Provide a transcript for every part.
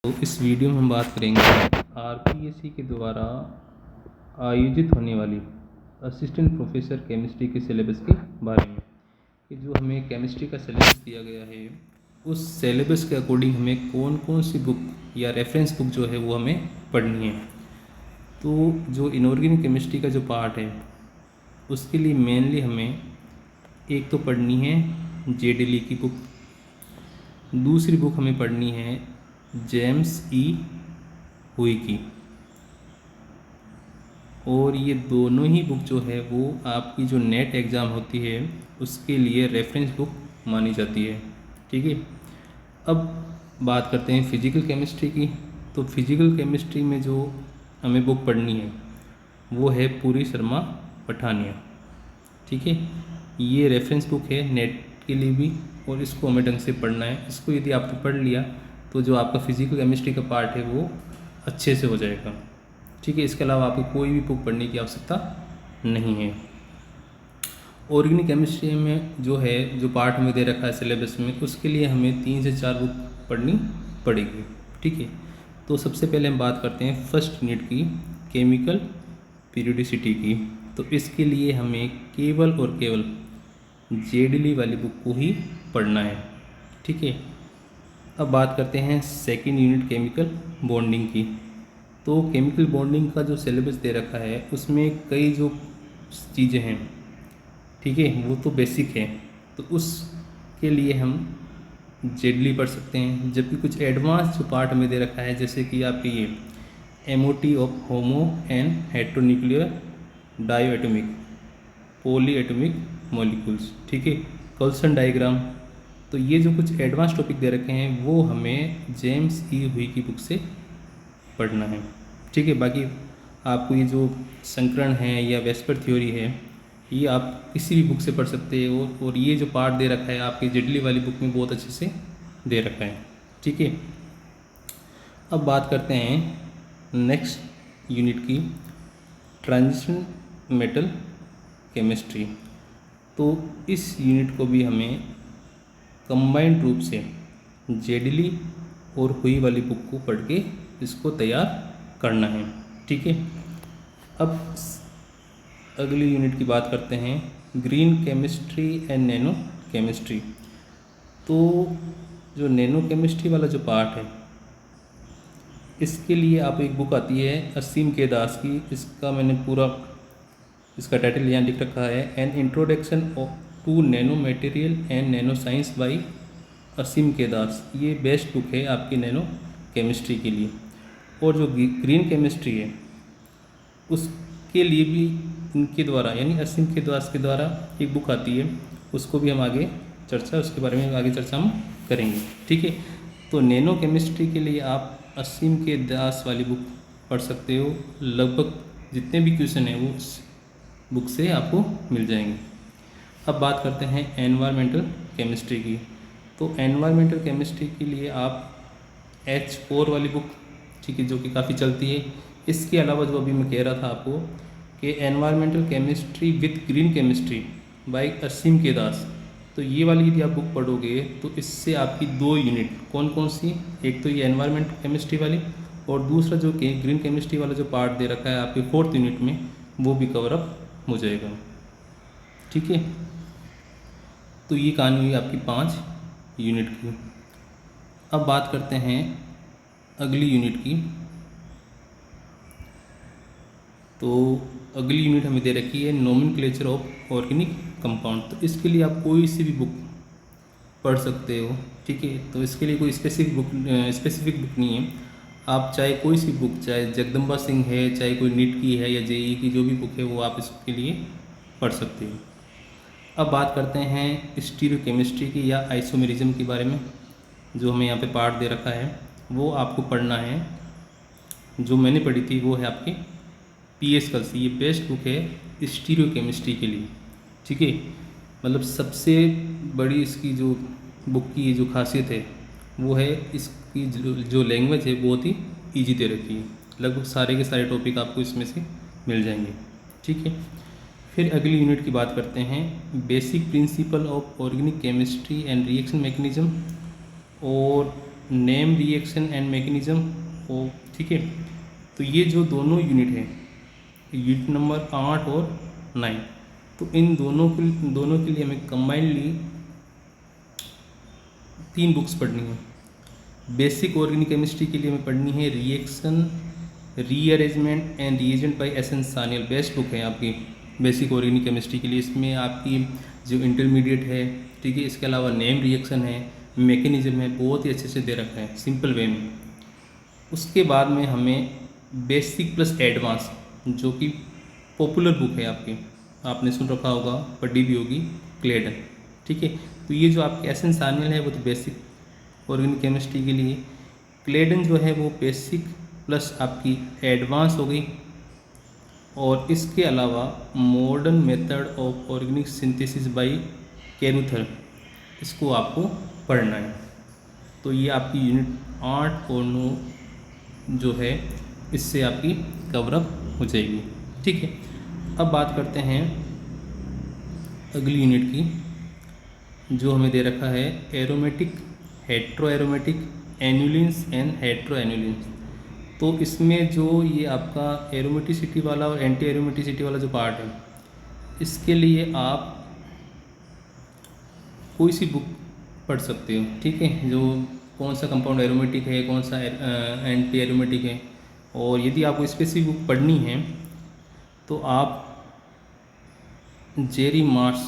तो इस वीडियो में हम बात करेंगे आरपीएससी के द्वारा आयोजित होने वाली असिस्टेंट प्रोफेसर केमिस्ट्री के सिलेबस के बारे में कि जो हमें केमिस्ट्री का सिलेबस दिया गया है उस सिलेबस के अकॉर्डिंग हमें कौन कौन सी बुक या रेफरेंस बुक जो है वो हमें पढ़नी है। तो जो इनऑर्गेनिक केमिस्ट्री का जो पार्ट है उसके लिए मेनली हमें एक तो पढ़नी है जेडीली की बुक, दूसरी बुक हमें पढ़नी है जेम्स ई हुई की, और ये दोनों ही बुक जो है वो आपकी जो नेट एग्ज़ाम होती है उसके लिए रेफरेंस बुक मानी जाती है। ठीक है, अब बात करते हैं फिजिकल केमिस्ट्री की। तो फिजिकल केमिस्ट्री में जो हमें बुक पढ़नी है वो है पूरी शर्मा पठानिया। ठीक है, ये रेफरेंस बुक है नेट के लिए भी और इसको हमें ढंग से पढ़ना है। इसको यदि आपने पढ़ लिया तो जो आपका फिजिकल केमिस्ट्री का पार्ट है वो अच्छे से हो जाएगा। ठीक है, इसके अलावा आपको कोई भी बुक पढ़ने की आवश्यकता नहीं है। ऑर्गेनिक केमिस्ट्री में जो है जो पार्ट हमें दे रखा है सिलेबस में उसके लिए हमें 3 से 4 बुक पढ़नी पड़ेगी। ठीक है, तो सबसे पहले हम बात करते हैं फर्स्ट यूनिट की केमिकल पीरियोडिसिटी की। तो इसके लिए हमें केवल और केवल जेडीली वाली बुक को ही पढ़ना है। ठीक है, अब बात करते हैं सेकेंड यूनिट केमिकल बॉन्डिंग की। तो केमिकल बॉन्डिंग का जो सिलेबस दे रखा है उसमें कई जो चीज़ें हैं, ठीक है, वो तो बेसिक है, तो उसके लिए हम जेडली पढ़ सकते हैं। जबकि कुछ एडवांस जो पार्ट में दे रखा है जैसे कि आपके ये MOT of homo and heteronuclear diatomic poly atomic molecules, ठीक है, कल्सन डायग्राम, तो ये जो कुछ एडवांस टॉपिक दे रखे हैं वो हमें जेम्स ई हुई की बुक से पढ़ना है। ठीक है, बाकी आपको ये जो संकरण है या वेस्पर थ्योरी है ये आप किसी भी बुक से पढ़ सकते हो, और ये जो पार्ट दे रखा है आपकी जेडली वाली बुक में बहुत अच्छे से दे रखा है। ठीक है, अब बात करते हैं नेक्स्ट यूनिट की ट्रांजिशन मेटल केमिस्ट्री। तो इस यूनिट को भी हमें कंबाइंड रूप से जेडली और हुई वाली बुक को पढ़ के इसको तैयार करना है। ठीक है, अब अगली यूनिट की बात करते हैं green chemistry and nano chemistry. तो जो नैनो केमिस्ट्री वाला जो पार्ट है इसके लिए आप एक बुक आती है असीम के दास की, इसका मैंने पूरा इसका टाइटल यहाँ लिख रखा है an introduction to nano material and nano science by Asim K Das. ये बेस्ट बुक है आपकी नैनो केमिस्ट्री के लिए। और जो ग्रीन केमिस्ट्री है उसके लिए भी इनके द्वारा यानी असीम के दास के द्वारा एक बुक आती है, उसको भी हम आगे उसके बारे में आगे चर्चा हम करेंगे। ठीक है, तो नैनो केमिस्ट्री के लिए आप असीम के दास वाली बुक पढ़ सकते हो। लगभग जितने भी क्वेश्चन हैं वो उस बुक से आपको मिल जाएंगे। अब बात करते हैं एनवायरमेंटल केमिस्ट्री की। तो एनवायरमेंटल केमिस्ट्री के लिए आप H4 वाली बुक, ठीक है, जो कि काफ़ी चलती है। इसके अलावा जो अभी मैं कह रहा था आपको कि environmental chemistry with green chemistry by Asim K Das, तो ये वाली यदि आप बुक पढ़ोगे तो इससे आपकी 2 यूनिट कौन कौन सी, एक तो ये एनवायरमेंटल केमिस्ट्री वाली और दूसरा जो ग्रीन केमिस्ट्री वाला जो पार्ट दे रखा है आपके 4th यूनिट में वो भी कवर अप हो जाएगा। ठीक है, तो ये कहानी हुई आपकी 5 यूनिट की। अब बात करते हैं अगली यूनिट की। तो अगली यूनिट हमें दे रखी है नोमेनक्लेचर ऑफ ऑर्गेनिक कंपाउंड। तो इसके लिए आप कोई सी भी बुक पढ़ सकते हो। ठीक है, तो इसके लिए कोई स्पेसिफिक बुक नहीं है। आप चाहे कोई सी बुक, चाहे जगदम्बा सिंह है, चाहे कोई नीट की है या जेई की जो भी बुक है वो आप इसके लिए पढ़ सकते हो। अब बात करते हैं स्टीरियोकेमिस्ट्री की या आइसोमेरिज्म के बारे में। जो हमें यहाँ पे पार्ट दे रखा है वो आपको पढ़ना है। जो मैंने पढ़ी थी वो है आपकी PS कल्सी। ये बेस्ट बुक है स्टीरियोकेमिस्ट्री के लिए। ठीक है, मतलब सबसे बड़ी इसकी जो बुक की जो खासियत है वो है इसकी जो लैंग्वेज है बहुत ही ईजी दे रखी है। लगभग सारे के सारे टॉपिक आपको इसमें से मिल जाएंगे। ठीक है, फिर अगली यूनिट की बात करते हैं basic principle of organic chemistry and reaction mechanism. और नेम रिएक्शन एंड मैकेनिज्म ओ, ठीक है। तो ये जो दोनों यूनिट है, यूनिट नंबर 8 और 9, तो इन दोनों के लिए हमें कंबाइनली 3 बुक्स पढ़नी है। बेसिक ऑर्गेनिक केमिस्ट्री के लिए हमें पढ़नी है reaction, rearrangement and reagent by S N Sanyal, best book है आपकी बेसिक ऑर्गेनिक केमिस्ट्री के लिए। इसमें आपकी जो इंटरमीडिएट है, ठीक है, इसके अलावा नेम रिएक्शन है, मैकेनिज्म है, बहुत ही अच्छे से दे रखा है सिंपल वे में। उसके बाद में हमें बेसिक प्लस एडवांस, जो कि पॉपुलर बुक है आपकी, आपने सुन रखा होगा, पढ़ी भी होगी, क्लेडन, ठीक है। तो ये जो आपके एस एन सान्याल है वो तो बेसिक ऑर्गेनिक केमिस्ट्री के लिए, क्लेडन जो है वो बेसिक प्लस आपकी एडवांस हो गई, और इसके अलावा modern method of organic synthesis by Carruthers, इसको आपको पढ़ना है। तो ये आपकी यूनिट 8 और 9 जो है इससे आपकी कवरअप हो जाएगी, ठीक है। अब बात करते हैं अगली यूनिट की, जो हमें दे रखा है aromatic, heteroaromatic, annulenes and heteroannulenes. तो इसमें जो ये आपका एरोमेटिसिटी वाला और एंटी एरोमेटिसिटी वाला जो पार्ट है, इसके लिए आप कोई सी बुक पढ़ सकते हो, ठीक है, जो कौन सा कंपाउंड एरोमेटिक है, कौन सा एंटी एरोमेटिक है। और यदि आपको स्पेसिफिक बुक पढ़नी है तो आप जेरी मार्स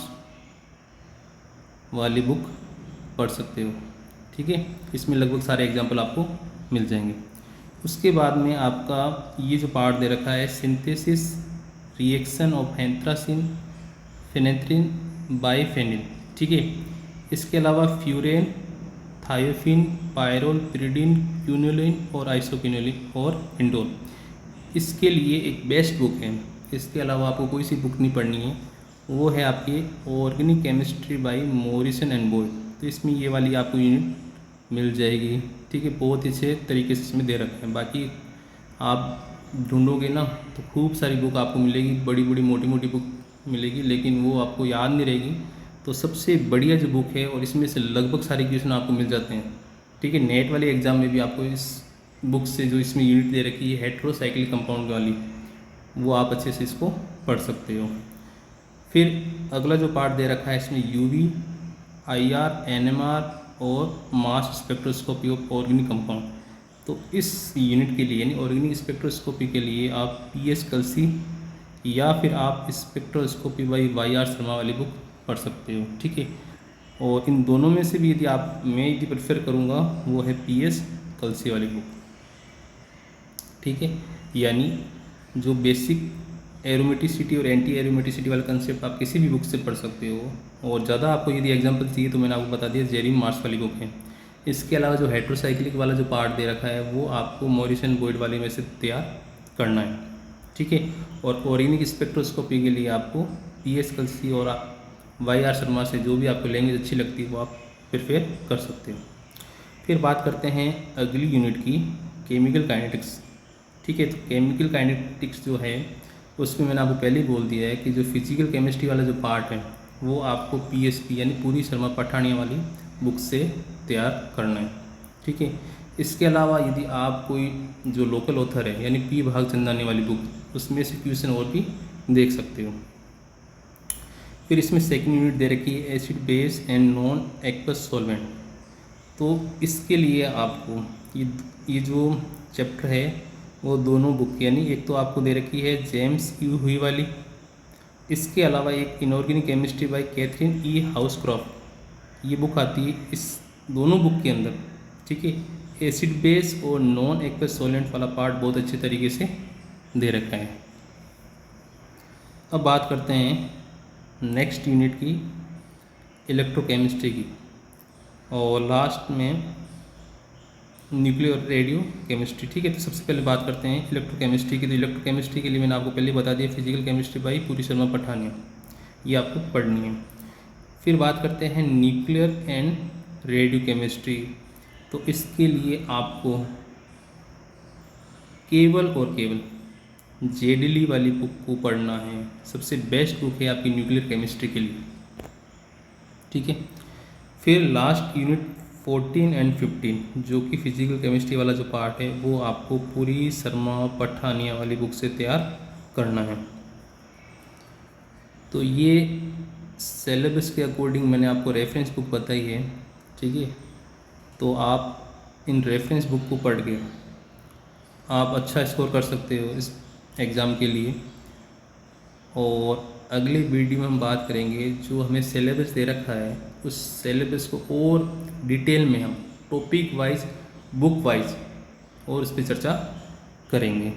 वाली बुक पढ़ सकते हो, ठीक है। इसमें लगभग सारे एग्जाम्पल आपको मिल जाएंगे। उसके बाद में आपका ये जो पार्ट दे रखा है synthesis reaction of anthracene फेनेथ्रिन biphenyl, ठीक है। इसके अलावा furan, thiophene, pyrrole, pyridine, quinoline और आइसोक्यूनोलिन और इंडोल, इसके लिए एक बेस्ट बुक है। इसके अलावा आपको कोई सी बुक नहीं पढ़नी है, वो है आपकी organic chemistry by Morrison and Boyd. तो इसमें ये वाली आपको यूनिट मिल जाएगी, ठीक है, बहुत ही अच्छे तरीके से इसमें दे रखे हैं। बाकी आप ढूंढोगे ना तो खूब सारी बुक आपको मिलेगी, बड़ी बड़ी मोटी मोटी बुक मिलेगी, लेकिन वो आपको याद नहीं रहेगी। तो सबसे बढ़िया जो बुक है, और इसमें से लगभग सारे क्वेश्चन आपको मिल जाते हैं, ठीक है। नेट वाले एग्जाम में भी आपको इस बुक से जो इसमें यूनिट दे रखी है हेट्रोसाइक्लिक कंपाउंड वाली, वो आप अच्छे से इसको पढ़ सकते हो। फिर अगला जो पार्ट दे रखा है इसमें यूवी, आईआर, एनएमआर और mass spectroscopy of organic compound. तो इस यूनिट के लिए यानी ऑर्गेनिक स्पेक्ट्रोस्कोपी के लिए आप पीएस कलसी या फिर आप स्पेक्ट्रोस्कोपी बाई वाई.आर. शर्मा वाली बुक पढ़ सकते हो, ठीक है। और इन दोनों में से भी मैं यदि प्रेफर करूँगा वो है पीएस कलसी वाली बुक, ठीक है। यानी जो बेसिक एरोमेटिसिटी और एंटी एरोमेटिसिटी वाला कंसेप्ट आप किसी भी बुक से पढ़ सकते हो। और ज़्यादा आपको यदि एग्जांपल चाहिए तो मैंने आपको बता दिया जेरी मार्स वाली बुक है। इसके अलावा जो हेट्रोसाइक्लिक वाला जो पार्ट दे रखा है वो आपको मॉरिसन बॉयड वाले में से तैयार करना है, ठीक है। और ऑर्गेनिक स्पेक्ट्रोस्कोपी के लिए आपको पीएस कलसी और वाई.आर. शर्मा से जो भी आपको लैंग्वेज अच्छी लगती है वो आप प्रिफेयर कर सकते हो। फिर बात करते हैं अगली यूनिट की, केमिकल काइनेटिक्स, ठीक है। तो केमिकल काइनेटिक्स जो है उसमें मैंने आपको पहले ही बोल दिया है कि जो फिजिकल केमिस्ट्री वाला जो पार्ट है वो आपको पीएसपी यानी पूरी शर्मा पठानिया वाली बुक से तैयार करना है, ठीक है। इसके अलावा यदि आप कोई जो लोकल ऑथर है यानी पी भागचंदानी वाली बुक, उसमें से क्वेश्चन और भी देख सकते हो। फिर इसमें सेकंड यूनिट दे रखी है acid base and non aqueous solvent. तो इसके लिए आपको ये जो चैप्टर है वो दोनों बुक यानी एक तो आपको दे रखी है जेम्स यू हुई वाली, इसके अलावा एक इनऑर्गेनिक केमिस्ट्री बाय कैथरीन ई हाउसक्रॉफ्ट, ये बुक आती है इस दोनों बुक के अंदर, ठीक है। एसिड बेस और नॉन एक्वस सॉल्वेंट वाला पार्ट बहुत अच्छे तरीके से दे रखा है। अब बात करते हैं नेक्स्ट यूनिट की, इलेक्ट्रोकेमिस्ट्री की, और लास्ट में न्यूक्लियर रेडियो केमिस्ट्री, ठीक है। तो सबसे पहले बात करते हैं इलेक्ट्रोकेमिस्ट्री की। तो इलेक्ट्रोकेमिस्ट्री के लिए मैंने आपको पहले बता दिया फिजिकल केमिस्ट्री बाई पूरी शर्मा पठानिया, ये आपको पढ़नी है। फिर बात करते हैं न्यूक्लियर एंड रेडियो केमिस्ट्री। तो इसके लिए आपको केवल और केवल जेडली वाली बुक को पढ़ना है, सबसे बेस्ट बुक है आपकी न्यूक्लियर केमिस्ट्री के लिए, ठीक है। फिर लास्ट यूनिट 14 एंड 15 जो कि फिजिकल केमिस्ट्री वाला जो पार्ट है वो आपको पूरी शर्मा पठानिया वाली बुक से तैयार करना है। तो ये सिलेबस के अकॉर्डिंग मैंने आपको रेफरेंस बुक बताई है, ठीक है। तो आप इन रेफरेंस बुक को पढ़ के आप अच्छा स्कोर कर सकते हो इस एग्ज़ाम के लिए। और अगले वीडियो में हम बात करेंगे जो हमें सिलेबस दे रखा है उस सिलेबस को और डिटेल में हम टॉपिक वाइज बुक वाइज और इस पर चर्चा करेंगे।